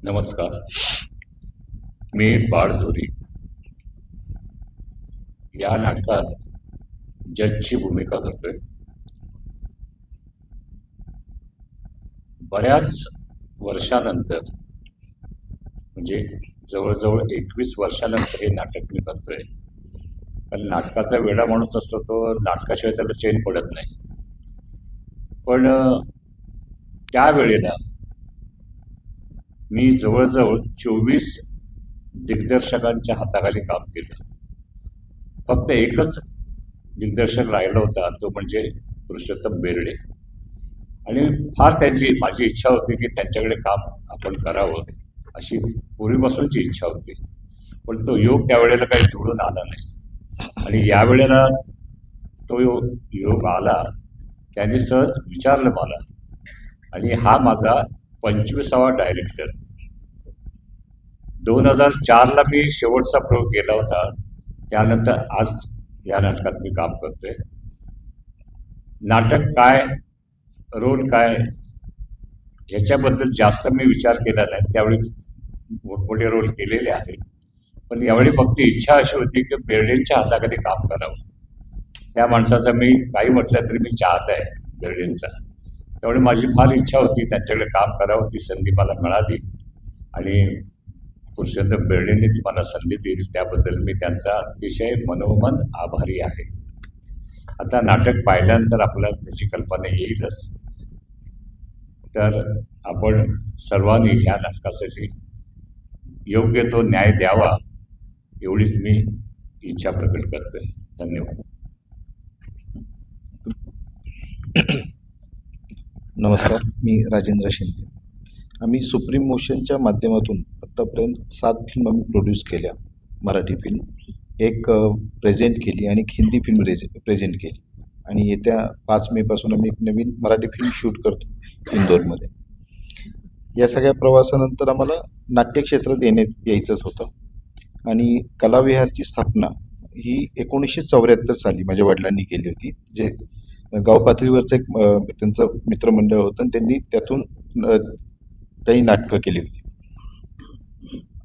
नमस्कार. मी बाळजोरी या नाटकात जजची भूमिका करतोय. बऱ्याच वर्षानंतर म्हणजे जवळजवळ 21 वर्षानंतर हे नाटक मी करतोय. कारण नाटकाचा वेडा माणूस असतो तो नाटकाशिवाय त्याला चैन पडत नाही. पण त्यावेळेला मी जवळजवळ 24 दिग्दर्शकांच्या हाताखाली काम केलं. फक्त एकच दिग्दर्शक राहिला होता, तो म्हणजे पुरुषोत्तम बेर्डे. आणि फार माझी इच्छा होती की त्यांच्याकडे काम आपण करावं, अशी पूर्वीपासूनची इच्छा होती. पण तो योग त्यावेळेला काही जुळून आला नाही. आणि यावेळेला तो योग आला. त्यांनी सहज विचारलं मला, आणि हा माझा 25वा डायरेक्टर. 2004ला मी शेवटचा प्रयोग केला होता. त्यानंतर आज या नाटकात मी काम करतोय. नाटक काय, रोल काय, ह्याच्याबद्दल जास्त मी विचार केला नाही. त्यावेळी मोठमोठे रोल केलेले आहेत, पण यावेळी फक्त इच्छा अशी होती की बेर्डेंच्या हाताखाली काम करावं. त्या माणसाचा मी काही म्हटलं तरी मी चाहत आहे बेर्डेंचा. त्यामुळे माझी फार इच्छा होती त्यांच्याकडे काम करावं. ती संधी मला मिळाली आणि पुरुषोत्तम बेर्डेंनी ती मला संधी दिली. त्याबद्दल मी त्यांचा अतिशय मनोमन आभारी आहे. आता नाटक पाहिल्यानंतर आपल्याला त्याची कल्पना येईलच. तर आपण सर्वांनी या नाटकासाठी योग्य तो न्याय द्यावा, एवढीच मी इच्छा प्रकट करतोय. धन्यवाद. नमस्कार, मी राजेंद्र शिंदे. आम्ही सुप्रीम मोशनच्या माध्यमातून आत्तापर्यंत 7 फिल्म आम्ही प्रोड्यूस केल्या. मराठी फिल्म एक प्रेझेंट केली आणि हिंदी फिल्म प्रेझेंट केली. आणि येत्या 5 मेपासून आम्ही एक नवीन मराठी फिल्म शूट करतो इंदोरमध्ये. या सगळ्या प्रवासानंतर आम्हाला नाट्यक्षेत्रात यायचंच होतं. आणि कलाविहारची स्थापना ही 1974 साली माझ्या वडिलांनी केली होती. जे गाव पातळीवरचं एक त्यांचं मित्रमंडळ होतं आणि त्यांनी त्यातून काही नाटकं केली होती.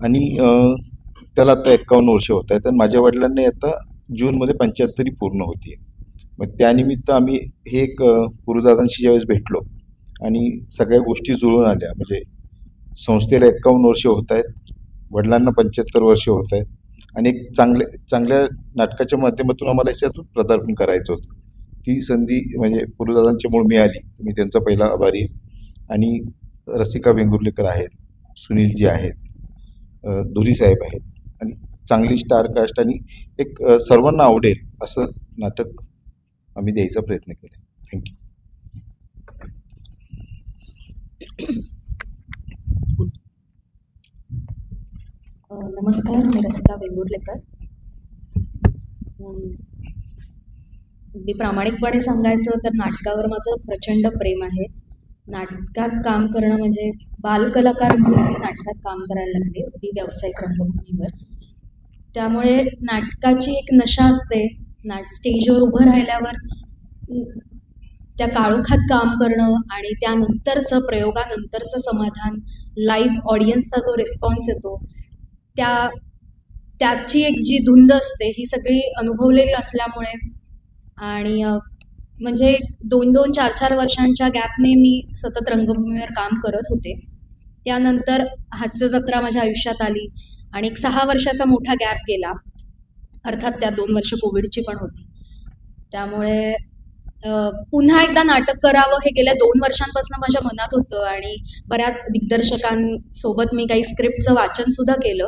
आणि त्याला आता 51 वर्ष होत आहेत. आणि माझ्या वडिलांनी आता जूनमध्ये 75 पूर्ण होती. मग त्यानिमित्त आम्ही हे एक गुरुदादांशी ज्यावेळेस भेटलो आणि सगळ्या गोष्टी जुळून आल्या. म्हणजे संस्थेला 51 वर्ष होत आहेत, वडिलांना 75 वर्ष होत आहेत, आणि एक चांगल्या नाटकाच्या माध्यमातून आम्हाला याच्यातून पदार्पण करायचं होतं. ती संधी म्हणजे गुरुदादांच्यामुळे मिळाली. मी त्यांचा पहिला आभारी आहे. आणि रसिका वेंगुर्लेकर आहेत, सुनीलजी आहेत, धुरी साहेब आहेत, आणि चांगली स्टार कास्ट आणि एक सर्वांना आवडेल असं नाटक आम्ही द्यायचा प्रयत्न केला. थँक्यू. नमस्कार, मी रसिका वेंगुर्लेकर. अगदी प्रामाणिकपणे सांगायचं तर नाटकावर माझं प्रचंड प्रेम आहे. नाटकात काम करणं म्हणजे बालकलाकार म्हणून मी नाटकात काम करायला लागले, अगदी व्यावसायिक रंगभूमीवर. त्यामुळे नाटकाची एक नशा असते. स्टेजवर उभं राहिल्यावर त्या काळोखात काम करणं आणि त्यानंतरचं प्रयोगानंतरचं समाधान, लाईव्ह ऑडियन्सचा जो रिस्पॉन्स येतो, त्याची एक जी धुंद असते ही सगळी अनुभवलेली असल्यामुळे, आणि म्हणजे 2-2, 4-4 वर्षांच्या गॅपने मी सतत रंगभूमीवर काम करत होते. त्यानंतर हास्य जत्रा माझ्या आयुष्यात आली आणि एक 6 वर्षाचा मोठा गॅप गेला. अर्थात त्या 2 वर्ष कोविडची पण होती. त्यामुळे पुन्हा एकदा नाटक करावं हे गेल्या 2 वर्षांपासून माझ्या मनात होतं. आणि बऱ्याच दिग्दर्शकांसोबत मी काही स्क्रिप्टचं वाचन सुद्धा केलं.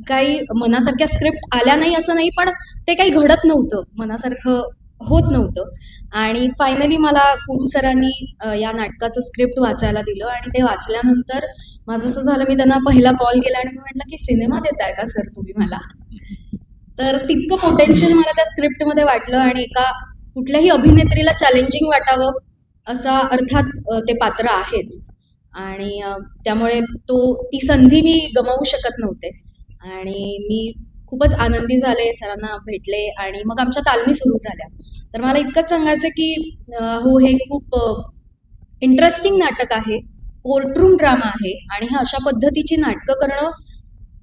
काही मनासारख्या स्क्रिप्ट आल्या नाही असं नाही, पण ते काही घडत नव्हतं, मनासारखं होत नव्हतं. आणि फायनली मला कुरू सरांनी या नाटकाचं स्क्रिप्ट वाचायला दिलं. आणि ते वाचल्यानंतर माझं असं झालं, मी त्यांना पहिला कॉल केला आणि मी म्हटलं की सिनेमा देताय का सर तुम्ही मला? तर तितकं पोटेन्शियल मला त्या स्क्रिप्टमध्ये वाटलं. आणि एका कुठल्याही अभिनेत्रीला चॅलेंजिंग वाटावं असा अर्थात ते पात्र आहेच. आणि त्यामुळे ती संधी मी गमावू शकत नव्हते. आणि मी खूपच आनंदी झाले, सरांना भेटले आणि मग आमच्या तालमी सुरू झाल्या. तर मला इतकंच सांगायचं की हो, हे खूप इंटरेस्टिंग नाटक आहे. कोर्टरूम ड्रामा आहे आणि ह्या अशा पद्धतीची नाटकं करणं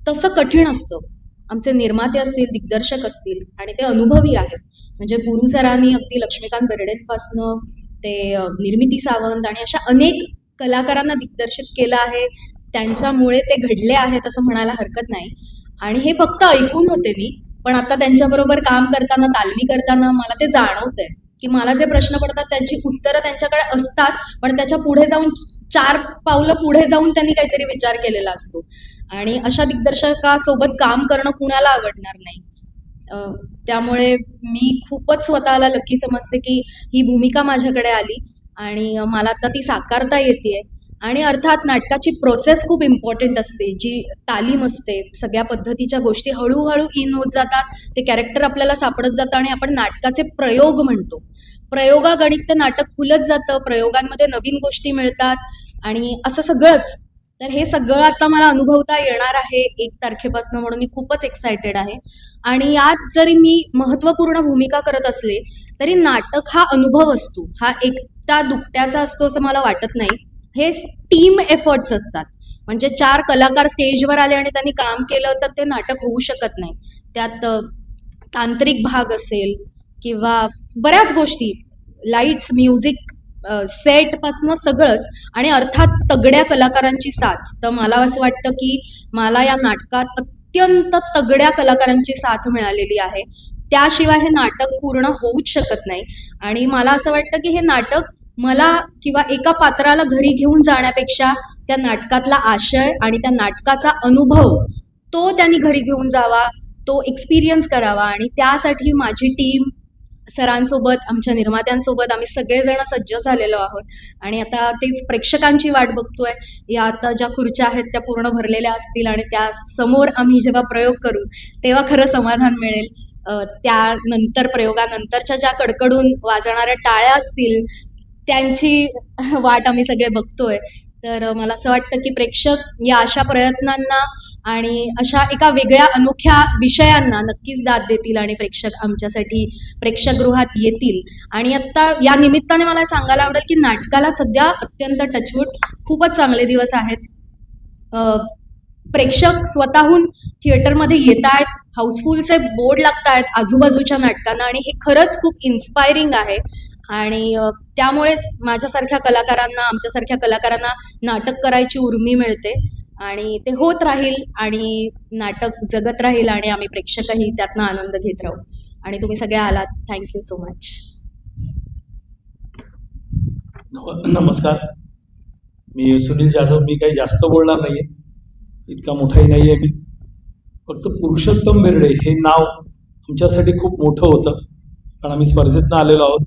तसं कठीण असतं. आमचे निर्माते असतील, दिग्दर्शक असतील आणि ते अनुभवी आहेत. म्हणजे गुरु सरांनी अगदी लक्ष्मीकांत बेर्डेंपासनं ते निर्मिती सावंत आणि अशा अनेक कलाकारांना दिग्दर्शित केलं आहे. त्यांच्यामुळे ते घडले आहेत असं म्हणायला हरकत नाही. आणि हे फक्त ऐकून होते मी, पण आता त्यांच्याबरोबर काम करताना, तालमी करताना मला ते जाणवतंय की मला जे प्रश्न पडतात त्यांची उत्तरं त्यांच्याकडे असतात, पण त्याच्या पुढे जाऊन 4 पावलं पुढे जाऊन त्यांनी काहीतरी विचार केलेला असतो. आणि अशा दिग्दर्शकासोबत काम करणं कुणाला आवडणार नाही. त्यामुळे मी खूपच स्वतःला लकी समजते की ही भूमिका माझ्याकडे आली आणि मला आता ती साकारता येते. आणि अर्थात नाटकाची प्रोसेस खूप इम्पॉर्टंट असते, जी तालीम असते. सगळ्या पद्धतीच्या गोष्टी हळूहळू इन होत जातात, ते कॅरेक्टर आपल्याला सापडत जातं आणि आपण नाटकाचे प्रयोग म्हणतो. प्रयोगागणिक ते नाटक खुलत जातं, प्रयोगांमध्ये नवीन गोष्टी मिळतात आणि असं सगळंच. तर हे सगळं आता मला अनुभवता येणार आहे 1 तारखेपासून, म्हणून मी खूपच एक्सायटेड आहे. आणि यात जरी मी महत्त्वपूर्ण भूमिका करत असले तरी नाटक हा अनुभव असतो, हा एकटा दुकट्याचा असतो असं मला वाटत नाही. हे टीम एफर्ट्स असतात. म्हणजे 4 कलाकार स्टेजवर आले आणि त्यांनी काम केलं तर ते नाटक होऊ शकत नाही. त्यात तांत्रिक भाग असेल किंवा बऱ्याच गोष्टी, लाईट्स, म्युझिक, सेटपासनं सगळंच, आणि अर्थात तगड्या कलाकारांची साथ. तर मला असं वाटतं की मला या नाटकात अत्यंत तगड्या कलाकारांची साथ मिळालेली आहे. त्याशिवाय हे नाटक पूर्ण होऊच शकत नाही. आणि मला असं वाटतं की हे नाटक मला किंवा एका पात्राला घरी घेऊन जाण्यापेक्षा त्या नाटकातला आशय आणि त्या नाटकाचा अनुभव तो त्यांनी घरी घेऊन जावा, तो एक्सपिरियन्स करावा. आणि त्यासाठी माझी टीम, सरांसोबत, आमच्या निर्मात्यांसोबत आम्ही सगळेजण सज्ज झालेलो आहोत. आणि आता तेच प्रेक्षकांची वाट बघतोय. या आता ज्या खुर्च्या आहेत त्या पूर्ण भरलेल्या असतील आणि त्या समोर आम्ही जेव्हा प्रयोग करू तेव्हा खरं समाधान मिळेल. त्यानंतर प्रयोगानंतरच्या ज्या कडकडून वाजणाऱ्या टाळ्या असतील त्यांची वाट आम्ही सगळे बघतोय. तर मला असं वाटतं की प्रेक्षक या अशा प्रयत्नांना आणि अशा एका वेगळ्या अनोख्या विषयांना नक्कीच दाद देतील आणि प्रेक्षक आमच्यासाठी प्रेक्षकगृहात येतील. आणि आत्ता या निमित्ताने मला सांगायला आवडेल की नाटकाला सध्या अत्यंत टचवूड खूपच चांगले दिवस आहेत. प्रेक्षक स्वतःहून थिएटरमध्ये येत आहेत, हाऊसफुलचे बोर्ड लागत आहेत आजूबाजूच्या नाटकांना, आणि हे खरंच खूप इन्स्पायरिंग आहे. आणि त्यामुळेच माझ्यासारख्या कलाकारांना, आमच्यासारख्या कलाकारांना नाटक करायची उर्मी मिळते आणि ते होत राहील आणि नाटक जगत राहील आणि आम्ही प्रेक्षकही त्यातनं आनंद घेत राहू. आणि तुम्ही सगळे आलात, थँक्यू सो मच. नमस्कार, मी सुनील जाधव. मी काही जास्त बोलणार नाहीये, इतका मोठाही नाहीये मी. फक्त पुरुषोत्तम बेर्डे हे नाव आमच्यासाठी खूप मोठं होतं, कारण आम्ही स्पर्धेतनं आलेलो आहोत.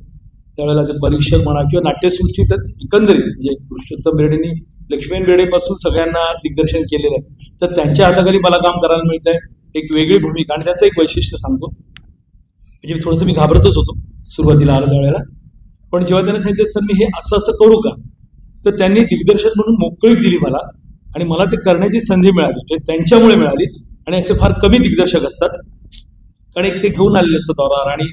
त्यावेळेला ते परीक्षक म्हणा किंवा नाट्यसृष्टी, तर एकंदरीत म्हणजे पुरुषोत्तम बेर्डेंनी लक्ष्मीकांत बेर्डेपासून सगळ्यांना दिग्दर्शन केलेलं आहे. तर त्यांच्या हाताखाली मला काम करायला मिळत आहे, एक वेगळी भूमिका. आणि त्याचं एक वैशिष्ट्य सांगतो. म्हणजे थोडंसं मी घाबरतच होतो सुरुवातीला आलं त्यावेळेला, पण जेव्हा त्यांनी सांगितलं सर मी हे असं असं करू का, तर त्यांनी दिग्दर्शक म्हणून मोकळीक दिली मला आणि मला ते करण्याची संधी मिळाली. म्हणजे त्यांच्यामुळे मिळाली. आणि असे फार कमी दिग्दर्शक असतात, कारण एक ते घेऊन आलेले असतात दौरावर आणि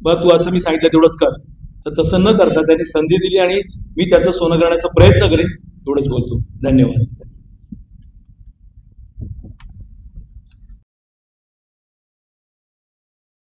बघ तू असं मी सांगितलं तेवढंच कर. तर तसं न करता त्यांनी संधी दिली आणि मी त्याचं सोनं करण्याचा प्रयत्न करेन, एवढंच बोलतो. धन्यवाद.